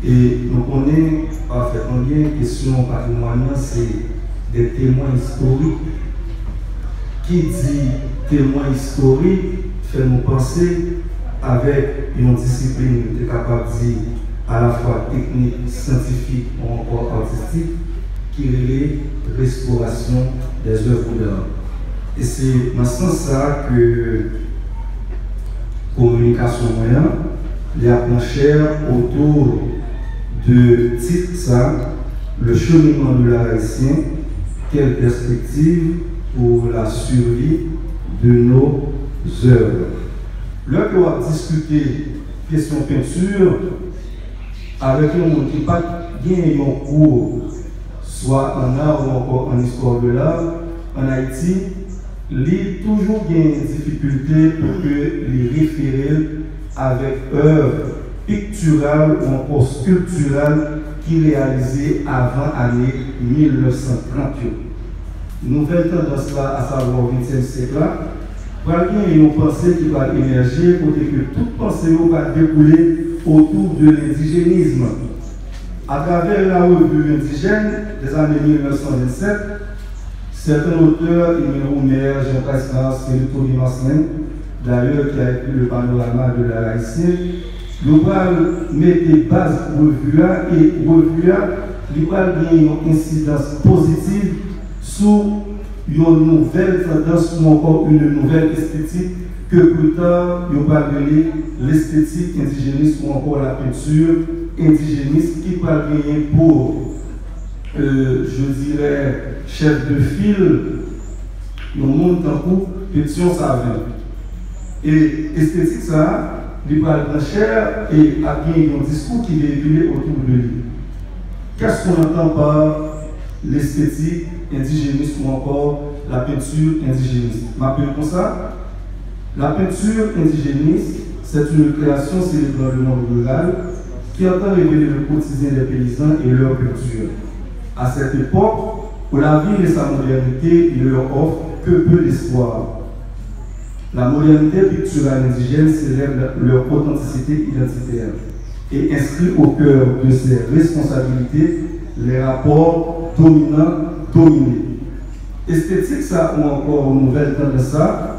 Et nous connaissons parfaitement bien que question patrimoine, c'est des témoins historiques. Qui dit témoin historique fait nous penser avec une discipline qui est capable de dire à la fois technique, scientifique ou encore artistique, qui est la restauration des œuvres d'art. Et c'est dans ce sens-là que communication moyenne, les approchères autour de titre ça, le cheminement de l'art haïtien, quelle perspective pour la survie de nos œuvres. Là qu'on va discuter question peinture avec un monde qui n'a pas bien un cours, soit en art ou encore en histoire de l'art, en Haïti, il y a toujours une difficulté pour que les référer avec œuvres picturales ou encore sculpturales qui réalisées avant l'année 1930. Nouvelle tendance là, à savoir au XXe siècle, pour une pensée qui va émerger pour que toute pensée va découler autour de l'indigénisme. À travers la revue indigène des années 1927, certains auteurs, Emile Roumer, Jean Pascal, et Tony Marcelin, d'ailleurs qui a écrit le panorama de la laïcité, nous allons mettre des bases revue et revue, nous allons gagner une incidence positive sur une nouvelle tendance ou encore une nouvelle esthétique que plus tard, nous allons appeler l'esthétique indigéniste ou encore la peinture indigéniste qui va gagner pour, je dirais, chef de file, nous monte en coup, Pétion Savin. Et esthétique, ça, il va être cher et a bien un discours qui est véhiculé autour de lui. Qu'est-ce qu'on entend par l'esthétique indigéniste ou encore la peinture indigéniste? Je m'appelle comme ça. La peinture indigéniste, c'est une création célébrant le monde rural qui entend révéler le quotidien des paysans et leur culture. À cette époque, où la ville et sa modernité ne leur offrent que peu d'espoir. La modernité picturale indigène célèbre leur authenticité identitaire et inscrit au cœur de ses responsabilités les rapports dominants-dominés. Esthétique, ça, ou encore nouvelle tendance, ça,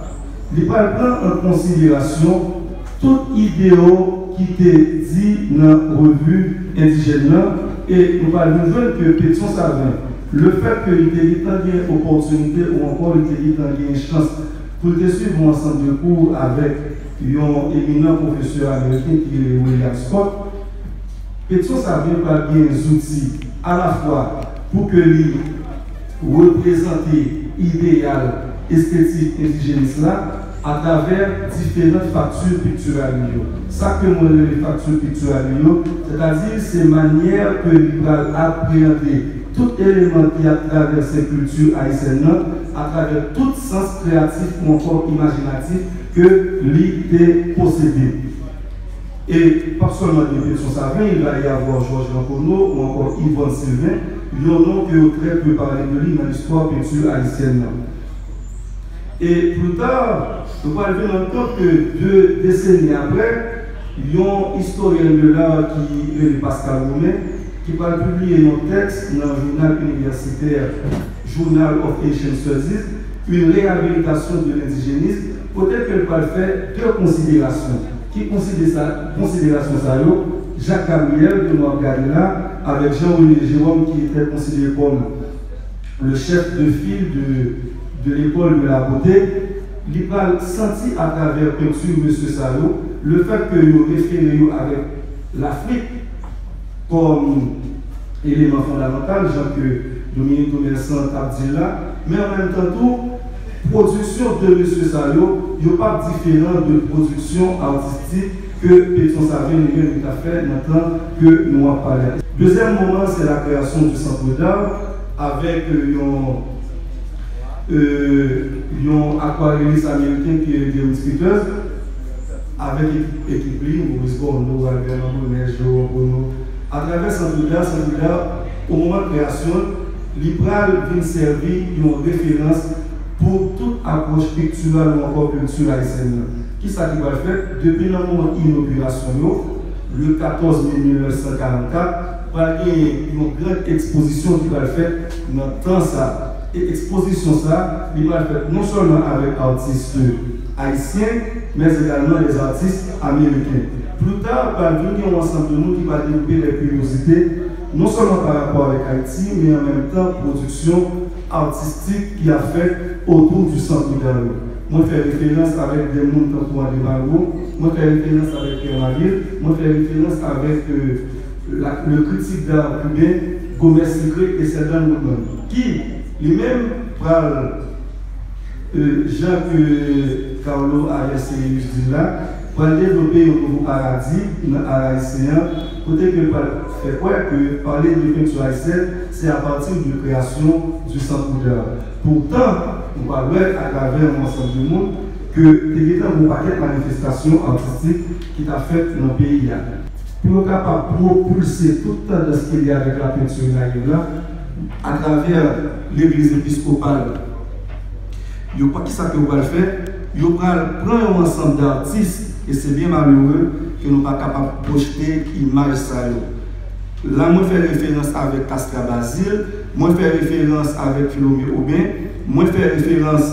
il prend en considération tout idéal qui était dit dans la revue indigène et nous parlons que Pétion Savin, le fait qu'il ait une opportunité ou encore il ait une chance pour suivre un ensemble de cours avec un éminent professeur américain qui est William Scott, Pétion Savin va bien des outils à la fois pour que lui représente l'idéal esthétique indigéniste là à travers différentes factures picturales. Ça que moi les factures picturales, c'est-à-dire ces manières que l'on va appréhender tout élément qui a traversé la culture haïtienne à travers tout sens créatif ou encore imaginatif que l'idée possédé. Et pas seulement de Pétion Savin, il va y avoir Georges Lampono ou encore Yvonne Sylvain, il y a un nom que très peu parler de lui dans l'histoire peinture haïtienne. Et plus tard, nous allons rendre compte que 2 décennies après, il y a un historien de l'art qui est Pascal Roumet, qui va publier un texte dans le journal universitaire Journal of Asian Studies, une réhabilitation de l'indigénisme. Peut-être qu'elle va faire 2 considérations. Qui considération ça? Jacques Gabriel de Morgadina avec Jean-René Jérôme qui était considéré comme le chef de file de l'école de la beauté. Il va sentir à travers peinture M. Salo le fait que nous référons avec l'Afrique comme élément fondamental, genre que Dominique Commerçant a dit là, mais en même temps, tout production de M. Salo n'est pas différent de production artistique que Pétion Savin lui-même a fait maintenant que nous avons parlé. Deuxième moment, c'est la création du centre d'art avec un aquarelliste américain qui est Deus Peters, avec l'équipe Maurice Gorno, Albert Lambourne, Jérôme Bono. À travers ce centre d'art, au moment de création, l'Ibral vient servir une référence pour toute approche picturale ou encore culture haïtienne. Qui ça qui va faire? Depuis le moment d'inauguration, le 14 mai 1944, il y a une grande exposition qui va le faire dans le temps ça. Et exposition ça, il va le faire non seulement avec artistes haïtiens, mais également les artistes américains. Plus tard, il va venir un ensemble de nous qui va développer les curiosités, non seulement par rapport avec Haïti, mais en même temps production artistique qui a fait autour du centre de Galo. Moi, je fais référence avec des mondes comme André Malraux, moi, je fais référence avec Pierre Marie, moi, je fais référence avec le critique d'art cubain Gomez Secret et Serdan Moutman, qui lui-même parle Jacques Carlo Arias-Serius dit là, pour développer un nouveau paradigme haïtien, côté que fait quoi que parler de peinture haïtienne, c'est à partir de la création du centre d'art. Pourtant, on va voir à travers un ensemble du monde que il y a un paquet de manifestations artistiques qui t'a fait dans le pays. Pour être capable de propulser tout le temps de ce qu'il y a avec la peinture là, à travers l'église épiscopale, il n'y a pas qui ça que vous allez faire, il va prendre un ensemble d'artistes, et c'est bien malheureux que nous ne sommes pas capables de projeter l'image ça. Là, moi, je fais référence avec Castra Basile, moi, je fais référence avec Philomé Aubin, moi, je fais référence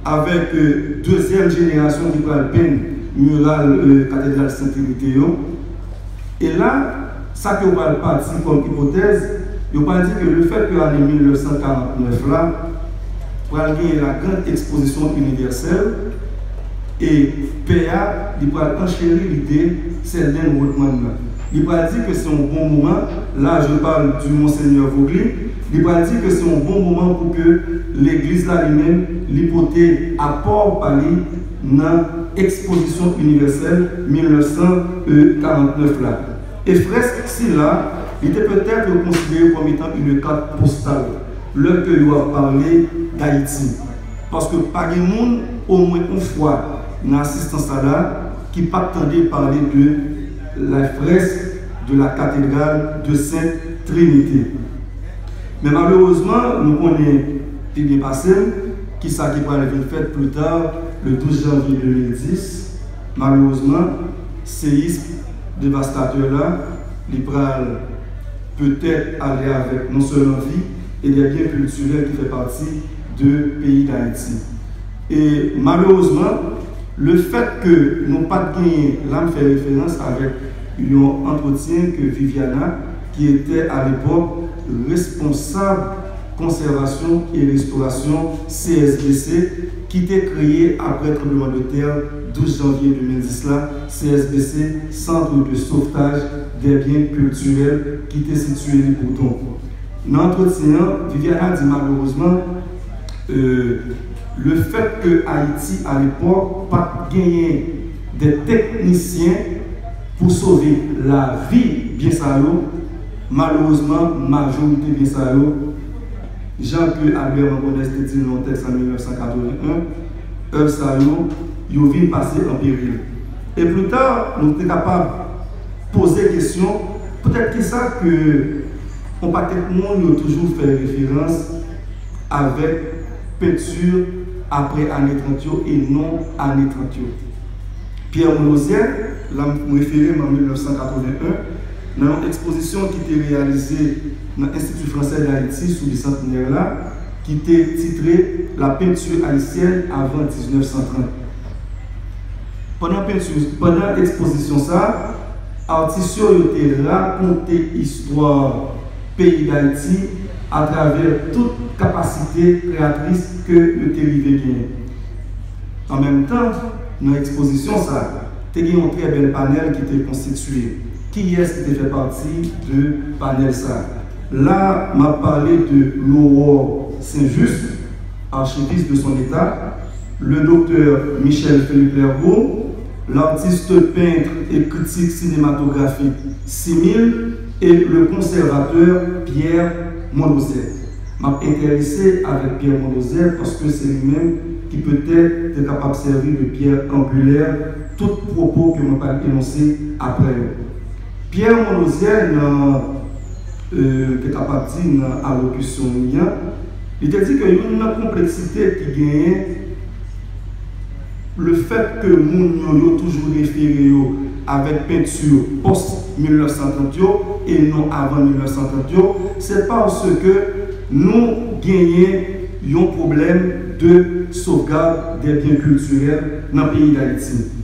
avec deuxième génération qui parle peine, Mural Cathédrale Saint-Théo. Et là, ça que vous allez partir comme hypothèse, vous allez dire que le fait que l'année 1949 là, pour aller la grande exposition universelle, et PA, il va enchérir l'idée, c'est d'un Woodman. Il va dire que c'est un bon moment, là je parle du Monseigneur Vogli, il va dire que c'est un bon moment pour que l'église là elle-même, l'hypothèse apport Paris dans l'exposition universelle 1949 là. Et fresque si là, il était peut-être considéré comme étant une carte postale, là que il va parler d'Haïti. Parce que par le monde, au moins une fois, dans l'assistance là, qui pas entendu parler de la fresque de la cathédrale de Sainte-Trinité. Mais malheureusement, nous connaissons qui bien passé, qui ça qui va être fait plus tard, le 12 janvier 2010. Malheureusement, séisme dévastateur là, il peut-être aller avec non seulement vie et des biens culturels qui fait partie du pays d'Haïti. Et malheureusement, le fait que nous pas gagné, là me fait référence avec un entretien que Viviana, qui était à l'époque responsable conservation et restauration CSBC, qui était créé après le tremblement de terre 12 janvier 2010 là, CSBC, Centre de sauvetage des biens culturels, qui était situé à Bouton. Dans l'entretien, Viviana dit malheureusement le fait que Haïti à l'époque pas gagné des techniciens pour sauver la vie bien salo, malheureusement majorité bien salo, Jean-Claude Albert Mongonès dit dans le texte en 1981, œuvre salo, ils viennent passer en péril. Et plus tard, nous sommes capables de poser des questions, peut-être que ça que on paquet de monde toujours fait référence avec peinture après année 30 et non année 30. Pierre Monosier, là je référé en 1981, dans une exposition qui était réalisée dans l'Institut français d'Haïti sous le centenaire là, qui était titrée La peinture haïtienne avant 1930. Pendant l'exposition ça, artistes ont raconté l'histoire pays d'Haïti à travers toute capacité créatrice que le territoire gagne. En même temps, dans l'exposition, ça, il y a un très bel panel qui était constitué. Qui est-ce qui fait partie de panel ça? Là, m'a parlé de Laurent Saint-Just, archiviste de son état, le docteur Michel Philippe Lergaud, l'artiste peintre et critique cinématographique Simil et le conservateur Pierre Monosier. M'a intéressé avec Pierre Monosier parce que c'est lui-même qui peut-être capable de servir de pierre angulaire tout propos que je vais énoncer après. Pierre Monosier, qui est capable de dire dans l'allocution, il a dit qu'il y a une complexité qui gagne le fait que moun yo toujours référé avec peinture post-1930 et non avant 1930, c'est parce que nous gagnons un problème de sauvegarde des biens culturels dans le pays d'Haïti.